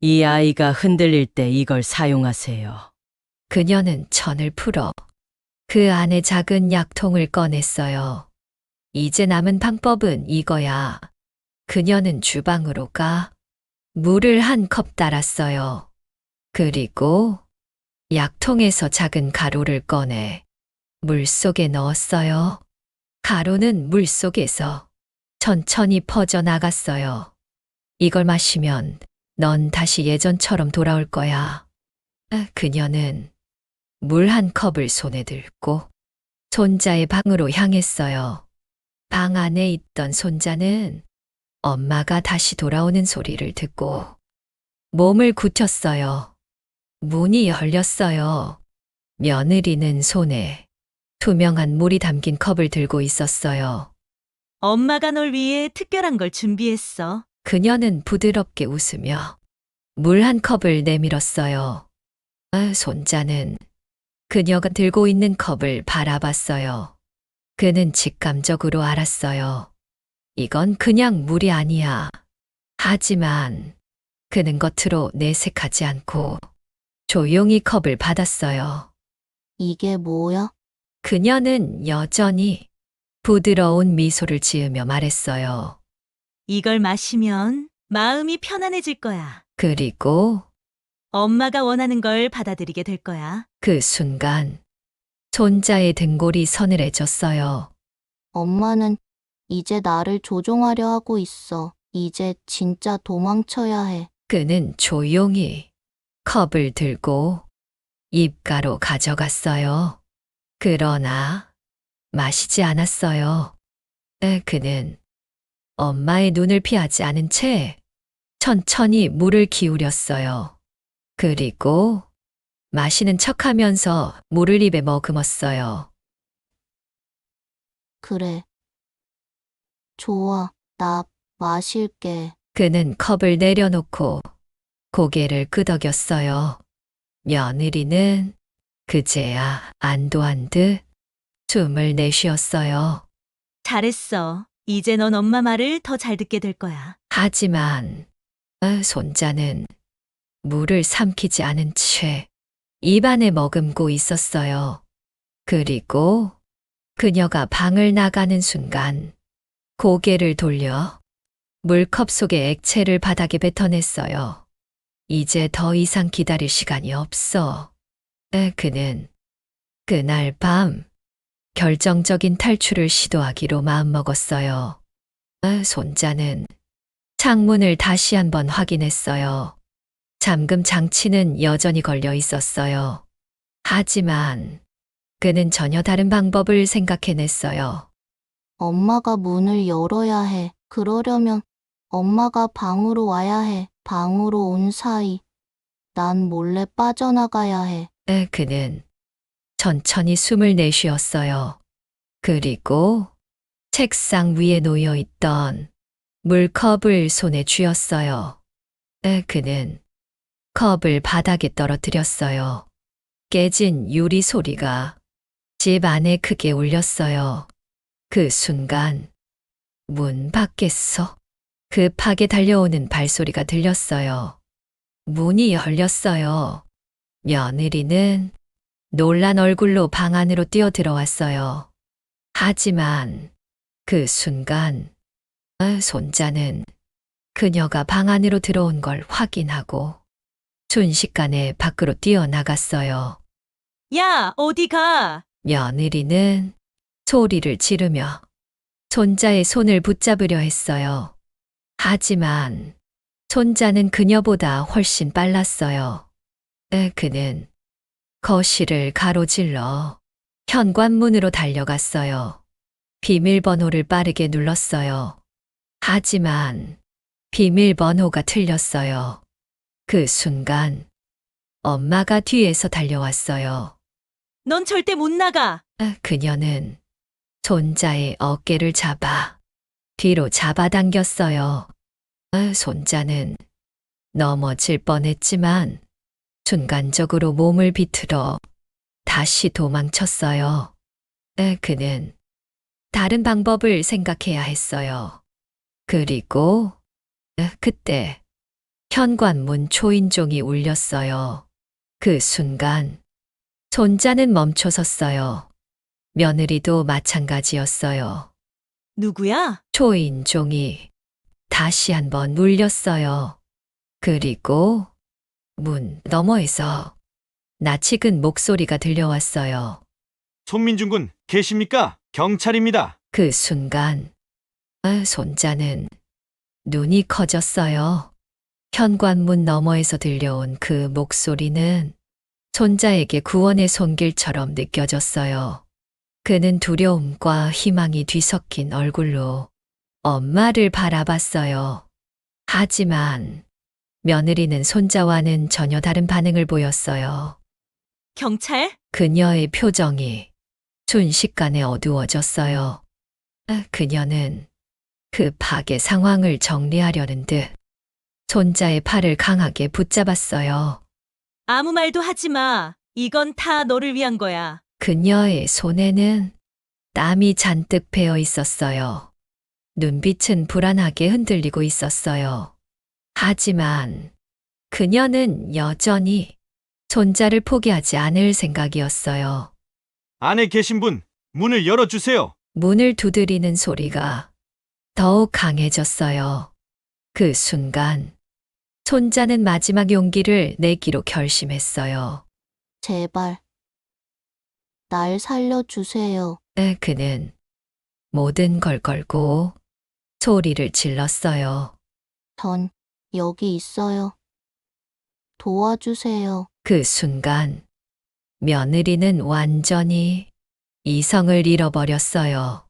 이 아이가 흔들릴 때 이걸 사용하세요. 그녀는 천을 풀어 그 안에 작은 약통을 꺼냈어요. 이제 남은 방법은 이거야. 그녀는 주방으로 가 물을 한 컵 따랐어요. 그리고 약통에서 작은 가루를 꺼내 물 속에 넣었어요. 가루는 물 속에서 천천히 퍼져나갔어요. 이걸 마시면 넌 다시 예전처럼 돌아올 거야. 그녀는 물 한 컵을 손에 들고 손자의 방으로 향했어요. 방 안에 있던 손자는 엄마가 다시 돌아오는 소리를 듣고 몸을 굳혔어요. 문이 열렸어요. 며느리는 손에 투명한 물이 담긴 컵을 들고 있었어요. 엄마가 널 위해 특별한 걸 준비했어. 그녀는 부드럽게 웃으며 물 한 컵을 내밀었어요. 손자는 그녀가 들고 있는 컵을 바라봤어요. 그는 직감적으로 알았어요. 이건 그냥 물이 아니야. 하지만 그는 겉으로 내색하지 않고 조용히 컵을 받았어요. 이게 뭐야? 그녀는 여전히 부드러운 미소를 지으며 말했어요. 이걸 마시면 마음이 편안해질 거야. 그리고 엄마가 원하는 걸 받아들이게 될 거야. 그 순간 손자의 등골이 서늘해졌어요. 엄마는 이제 나를 조종하려 하고 있어. 이제 진짜 도망쳐야 해. 그는 조용히 컵을 들고 입가로 가져갔어요. 그러나 마시지 않았어요. 그는 엄마의 눈을 피하지 않은 채 천천히 물을 기울였어요. 그리고 마시는 척하면서 물을 입에 머금었어요. 그래. 좋아. 나 마실게. 그는 컵을 내려놓고 고개를 끄덕였어요. 며느리는 그제야 안도한 듯 숨을 내쉬었어요. 잘했어. 이제 넌 엄마 말을 더 잘 듣게 될 거야. 하지만 손자는 물을 삼키지 않은 채 입안에 머금고 있었어요. 그리고 그녀가 방을 나가는 순간 고개를 돌려 물컵 속의 액체를 바닥에 뱉어냈어요. 이제 더 이상 기다릴 시간이 없어. 그는 그날 밤 결정적인 탈출을 시도하기로 마음먹었어요. 손자는 창문을 다시 한번 확인했어요. 잠금 장치는 여전히 걸려 있었어요. 하지만 그는 전혀 다른 방법을 생각해냈어요. 엄마가 문을 열어야 해. 그러려면 엄마가 방으로 와야 해. 방으로 온 사이 난 몰래 빠져나가야 해. 그는 천천히 숨을 내쉬었어요. 그리고 책상 위에 놓여 있던 물컵을 손에 쥐었어요. 그는 컵을 바닥에 떨어뜨렸어요. 깨진 유리 소리가 집 안에 크게 울렸어요. 그 순간 문 밖에서 급하게 달려오는 발소리가 들렸어요. 문이 열렸어요. 며느리는 놀란 얼굴로 방 안으로 뛰어들어왔어요. 하지만 그 순간 손자는 그녀가 방 안으로 들어온 걸 확인하고 순식간에 밖으로 뛰어나갔어요. 야, 어디 가? 며느리는 소리를 지르며 손자의 손을 붙잡으려 했어요. 하지만 손자는 그녀보다 훨씬 빨랐어요. 그는 거실을 가로질러 현관문으로 달려갔어요. 비밀번호를 빠르게 눌렀어요. 하지만 비밀번호가 틀렸어요. 그 순간 엄마가 뒤에서 달려왔어요. 넌 절대 못 나가. 그녀는 손자의 어깨를 잡아 뒤로 잡아당겼어요. 손자는 넘어질 뻔했지만 순간적으로 몸을 비틀어 다시 도망쳤어요. 그는 다른 방법을 생각해야 했어요. 그리고 그때 현관문 초인종이 울렸어요. 그 순간 손자는 멈춰섰어요. 며느리도 마찬가지였어요. 누구야? 초인종이 다시 한번 울렸어요. 그리고 문 너머에서 낯익은 목소리가 들려왔어요. 손민준 군 계십니까? 경찰입니다. 그 순간 손자는 눈이 커졌어요. 현관문 너머에서 들려온 그 목소리는 손자에게 구원의 손길처럼 느껴졌어요. 그는 두려움과 희망이 뒤섞인 얼굴로 엄마를 바라봤어요. 하지만 며느리는 손자와는 전혀 다른 반응을 보였어요. 경찰? 그녀의 표정이 순식간에 어두워졌어요. 그녀는 급하게 상황을 정리하려는 듯 손자의 팔을 강하게 붙잡았어요. 아무 말도 하지 마. 이건 다 너를 위한 거야. 그녀의 손에는 땀이 잔뜩 배어 있었어요. 눈빛은 불안하게 흔들리고 있었어요. 하지만 그녀는 여전히 손자를 포기하지 않을 생각이었어요. 안에 계신 분, 문을 열어주세요. 문을 두드리는 소리가 더욱 강해졌어요. 그 순간 손자는 마지막 용기를 내기로 결심했어요. 제발. 날 살려주세요. 그는 모든 걸 걸고 소리를 질렀어요. 전 여기 있어요. 도와주세요. 그 순간 며느리는 완전히 이성을 잃어버렸어요.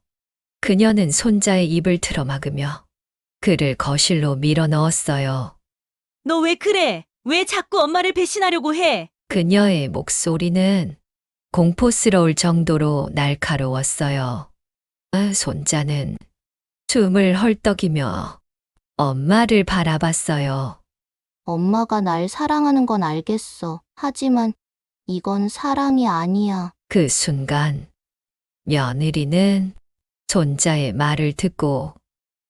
그녀는 손자의 입을 틀어막으며 그를 거실로 밀어 넣었어요. 너 왜 그래? 왜 자꾸 엄마를 배신하려고 해? 그녀의 목소리는 공포스러울 정도로 날카로웠어요. 손자는 숨을 헐떡이며 엄마를 바라봤어요. 엄마가 날 사랑하는 건 알겠어. 하지만 이건 사랑이 아니야. 그 순간 며느리는 손자의 말을 듣고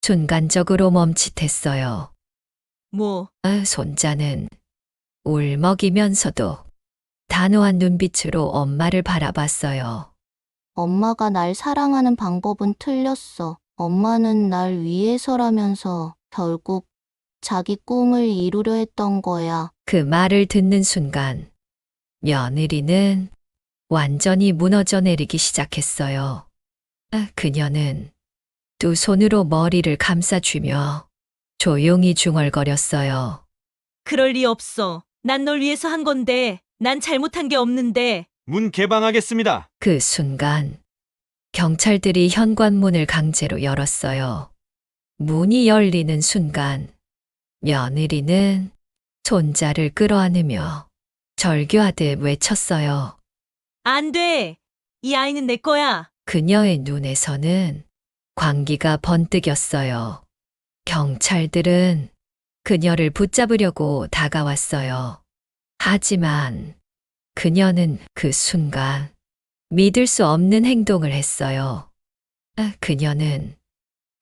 순간적으로 멈칫했어요. 뭐, 손자는 울먹이면서도 단호한 눈빛으로 엄마를 바라봤어요. 엄마가 날 사랑하는 방법은 틀렸어. 엄마는 날 위해서라면서 결국 자기 꿈을 이루려 했던 거야. 그 말을 듣는 순간 며느리는 완전히 무너져 내리기 시작했어요. 그녀는 두 손으로 머리를 감싸쥐며 조용히 중얼거렸어요. 그럴 리 없어. 난 널 위해서 한 건데, 난 잘못한 게 없는데. 문 개방하겠습니다. 그 순간 경찰들이 현관문을 강제로 열었어요. 문이 열리는 순간 며느리는 손자를 끌어안으며 절규하듯 외쳤어요. 안 돼! 이 아이는 내 거야! 그녀의 눈에서는 광기가 번뜩였어요. 경찰들은 그녀를 붙잡으려고 다가왔어요. 하지만 그녀는 그 순간 믿을 수 없는 행동을 했어요. 그녀는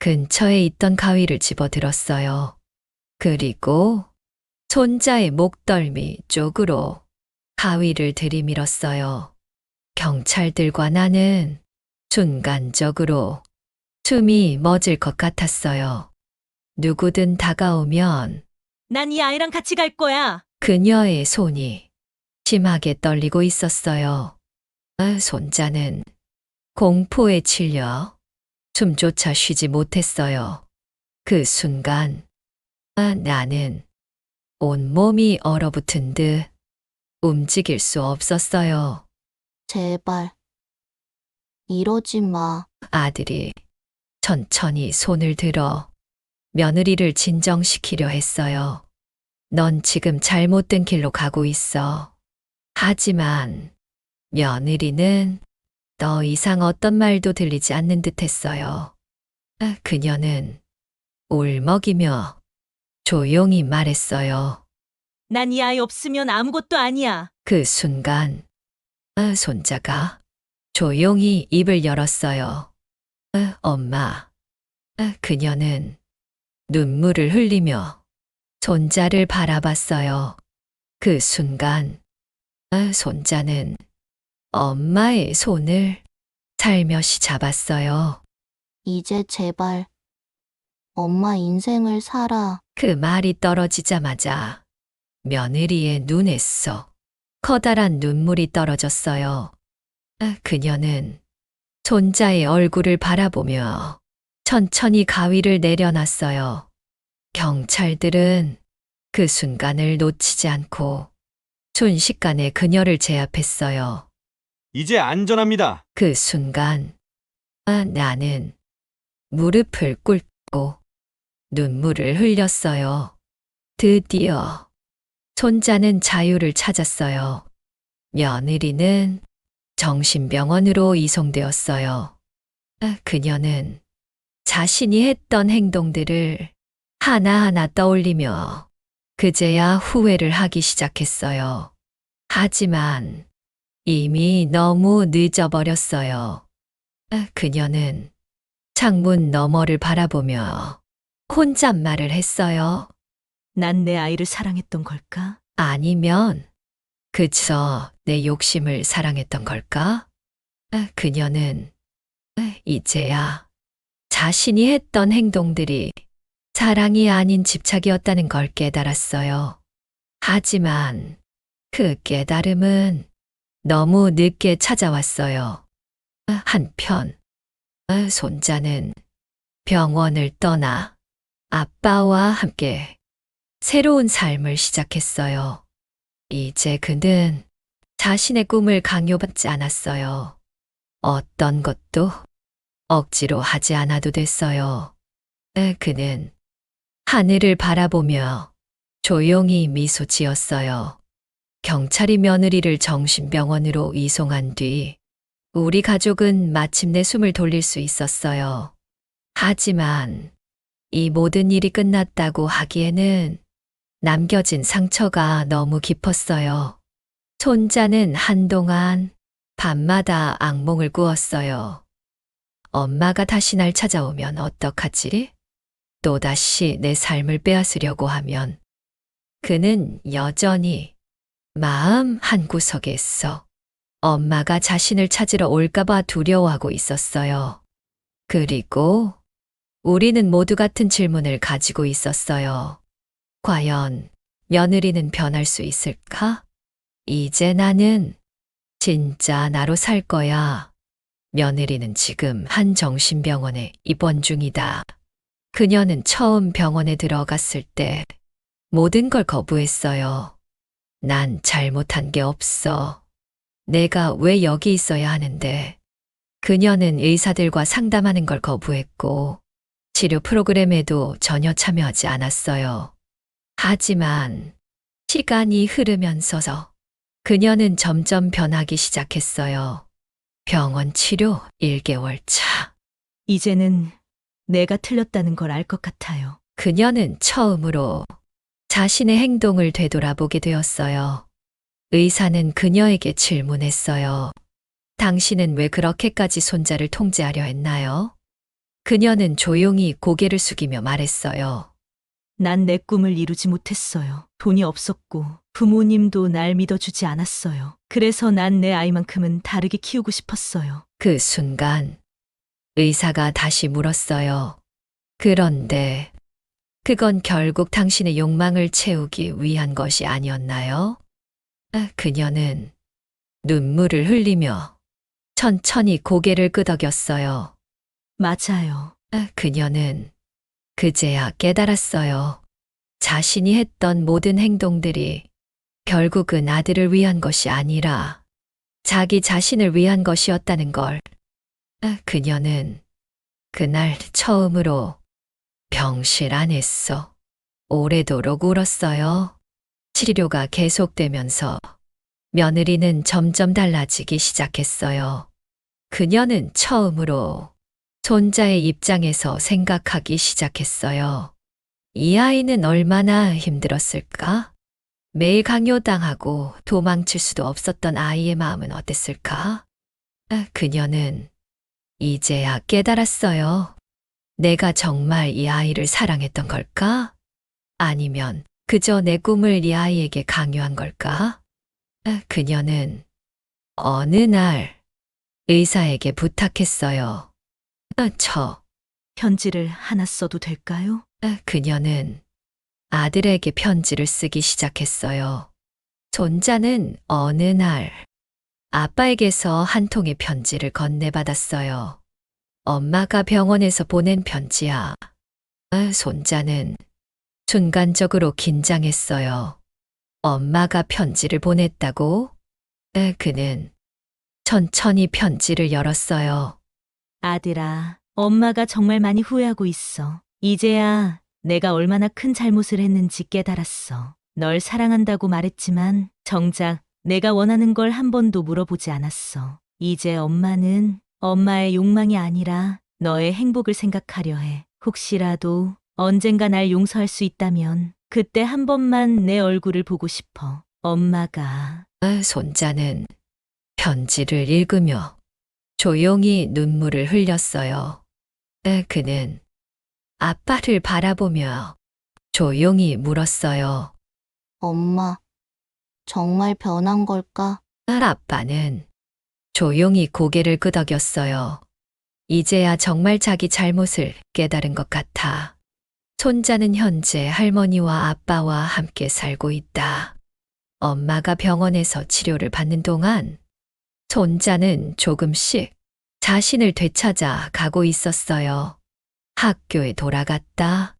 근처에 있던 가위를 집어들었어요. 그리고 손자의 목덜미 쪽으로 가위를 들이밀었어요. 경찰들과 나는 순간적으로 숨이 멎을 것 같았어요. 누구든 다가오면 난 이 아이랑 같이 갈 거야! 그녀의 손이 심하게 떨리고 있었어요. 손자는 공포에 질려 숨조차 쉬지 못했어요. 그 순간 나는 온몸이 얼어붙은 듯 움직일 수 없었어요. 제발. 이러지 마. 아들이 천천히 손을 들어 며느리를 진정시키려 했어요. 넌 지금 잘못된 길로 가고 있어. 하지만 며느리는 더 이상 어떤 말도 들리지 않는 듯 했어요. 그녀는 울먹이며 조용히 말했어요. 난 이 아이 없으면 아무것도 아니야. 그 순간 손자가 조용히 입을 열었어요. 엄마. 그녀는 눈물을 흘리며 손자를 바라봤어요. 그 순간 손자는 엄마의 손을 살며시 잡았어요. 이제 제발. 엄마 인생을 살아. 그 말이 떨어지자마자 며느리의 눈에서 커다란 눈물이 떨어졌어요. 그녀는 손자의 얼굴을 바라보며 천천히 가위를 내려놨어요. 경찰들은 그 순간을 놓치지 않고 순식간에 그녀를 제압했어요. 이제 안전합니다. 그 순간 나는 무릎을 꿇고 눈물을 흘렸어요. 드디어 손자는 자유를 찾았어요. 며느리는 정신병원으로 이송되었어요. 그녀는 자신이 했던 행동들을 하나하나 떠올리며 그제야 후회를 하기 시작했어요. 하지만 이미 너무 늦어버렸어요. 그녀는 창문 너머를 바라보며 혼잣말을 했어요. 난 내 아이를 사랑했던 걸까? 아니면 그저 내 욕심을 사랑했던 걸까? 그녀는 이제야 자신이 했던 행동들이 사랑이 아닌 집착이었다는 걸 깨달았어요. 하지만 그 깨달음은 너무 늦게 찾아왔어요. 한편 손자는 병원을 떠나 아빠와 함께 새로운 삶을 시작했어요. 이제 그는 자신의 꿈을 강요받지 않았어요. 어떤 것도 억지로 하지 않아도 됐어요. 그는 하늘을 바라보며 조용히 미소 지었어요. 경찰이 며느리를 정신병원으로 이송한 뒤 우리 가족은 마침내 숨을 돌릴 수 있었어요. 하지만 이 모든 일이 끝났다고 하기에는 남겨진 상처가 너무 깊었어요. 손자는 한동안 밤마다 악몽을 꾸었어요. 엄마가 다시 날 찾아오면 어떡하지? 또다시 내 삶을 빼앗으려고 하면 그는 여전히 마음 한구석에서 엄마가 자신을 찾으러 올까봐 두려워하고 있었어요. 그리고 우리는 모두 같은 질문을 가지고 있었어요. 과연 며느리는 변할 수 있을까? 이제 나는 진짜 나로 살 거야. 며느리는 지금 한 정신병원에 입원 중이다. 그녀는 처음 병원에 들어갔을 때 모든 걸 거부했어요. 난 잘못한 게 없어. 내가 왜 여기 있어야 하는데. 그녀는 의사들과 상담하는 걸 거부했고 치료 프로그램에도 전혀 참여하지 않았어요. 하지만 시간이 흐르면서 그녀는 점점 변하기 시작했어요. 병원 치료 1개월 차. 이제는 내가 틀렸다는 걸 알 것 같아요. 그녀는 처음으로 자신의 행동을 되돌아보게 되었어요. 의사는 그녀에게 질문했어요. 당신은 왜 그렇게까지 손자를 통제하려 했나요? 그녀는 조용히 고개를 숙이며 말했어요. 난 내 꿈을 이루지 못했어요. 돈이 없었고 부모님도 날 믿어주지 않았어요. 그래서 난 내 아이만큼은 다르게 키우고 싶었어요. 그 순간 의사가 다시 물었어요. 그런데 그건 결국 당신의 욕망을 채우기 위한 것이 아니었나요? 그녀는 눈물을 흘리며 천천히 고개를 끄덕였어요. 맞아요. 그녀는 그제야 깨달았어요. 자신이 했던 모든 행동들이 결국은 아들을 위한 것이 아니라 자기 자신을 위한 것이었다는 걸. 그녀는 그날 처음으로 병실 안에서 오래도록 울었어요. 치료가 계속되면서 며느리는 점점 달라지기 시작했어요. 그녀는 처음으로 손자의 입장에서 생각하기 시작했어요. 이 아이는 얼마나 힘들었을까? 매일 강요당하고 도망칠 수도 없었던 아이의 마음은 어땠을까? 그녀는 이제야 깨달았어요. 내가 정말 이 아이를 사랑했던 걸까? 아니면 그저 내 꿈을 이 아이에게 강요한 걸까? 그녀는 어느 날 의사에게 부탁했어요. 편지를 하나 써도 될까요? 그녀는 아들에게 편지를 쓰기 시작했어요. 손자는 어느 날 아빠에게서 한 통의 편지를 건네받았어요. 엄마가 병원에서 보낸 편지야. 손자는 순간적으로 긴장했어요. 엄마가 편지를 보냈다고? 그는 천천히 편지를 열었어요. 아들아, 엄마가 정말 많이 후회하고 있어. 이제야 내가 얼마나 큰 잘못을 했는지 깨달았어. 널 사랑한다고 말했지만 정작 내가 원하는 걸 한 번도 물어보지 않았어. 이제 엄마는 엄마의 욕망이 아니라 너의 행복을 생각하려 해. 혹시라도 언젠가 날 용서할 수 있다면 그때 한 번만 내 얼굴을 보고 싶어. 엄마가. 손자는 편지를 읽으며 조용히 눈물을 흘렸어요. 그는 아빠를 바라보며 조용히 물었어요. 엄마, 정말 변한 걸까? 아빠는 조용히 고개를 끄덕였어요. 이제야 정말 자기 잘못을 깨달은 것 같아. 손자는 현재 할머니와 아빠와 함께 살고 있다. 엄마가 병원에서 치료를 받는 동안 손자는 조금씩 자신을 되찾아 가고 있었어요. 학교에 돌아갔다.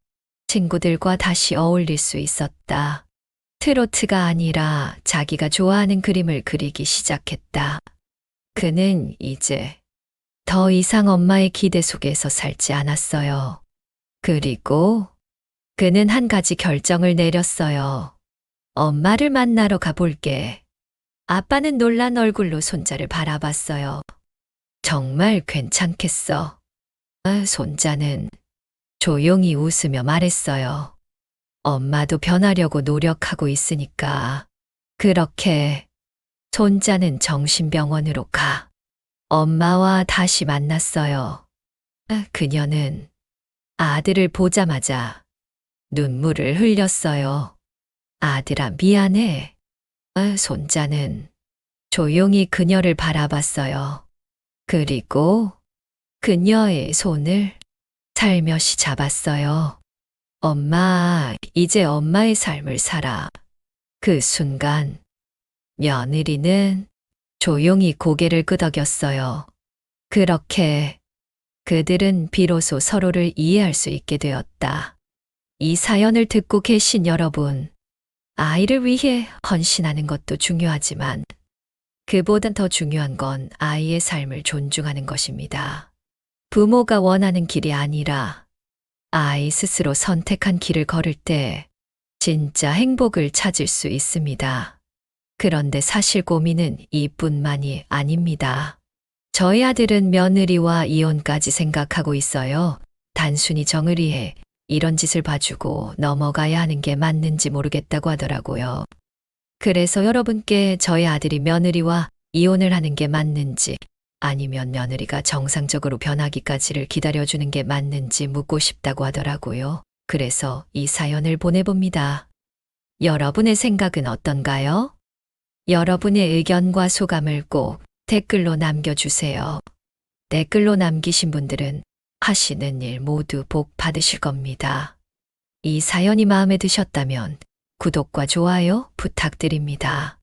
친구들과 다시 어울릴 수 있었다. 트로트가 아니라 자기가 좋아하는 그림을 그리기 시작했다. 그는 이제 더 이상 엄마의 기대 속에서 살지 않았어요. 그리고 그는 한 가지 결정을 내렸어요. 엄마를 만나러 가볼게. 아빠는 놀란 얼굴로 손자를 바라봤어요. 정말 괜찮겠어. 손자는 조용히 웃으며 말했어요. 엄마도 변하려고 노력하고 있으니까. 그렇게 손자는 정신병원으로 가. 엄마와 다시 만났어요. 그녀는 아들을 보자마자 눈물을 흘렸어요. 아들아, 미안해. 손자는 조용히 그녀를 바라봤어요. 그리고 그녀의 손을 살며시 잡았어요. 엄마, 이제 엄마의 삶을 살아. 그 순간 며느리는 조용히 고개를 끄덕였어요. 그렇게 그들은 비로소 서로를 이해할 수 있게 되었다. 이 사연을 듣고 계신 여러분, 아이를 위해 헌신하는 것도 중요하지만 그보단 더 중요한 건 아이의 삶을 존중하는 것입니다. 부모가 원하는 길이 아니라 아이 스스로 선택한 길을 걸을 때 진짜 행복을 찾을 수 있습니다. 그런데 사실 고민은 이뿐만이 아닙니다. 저희 아들은 며느리와 이혼까지 생각하고 있어요. 단순히 정을 위해 이런 짓을 봐주고 넘어가야 하는 게 맞는지 모르겠다고 하더라고요. 그래서 여러분께 저희 아들이 며느리와 이혼을 하는 게 맞는지 아니면 며느리가 정상적으로 변하기까지를 기다려주는 게 맞는지 묻고 싶다고 하더라고요. 그래서 이 사연을 보내봅니다. 여러분의 생각은 어떤가요? 여러분의 의견과 소감을 꼭 댓글로 남겨주세요. 댓글로 남기신 분들은 하시는 일 모두 복 받으실 겁니다. 이 사연이 마음에 드셨다면 구독과 좋아요 부탁드립니다.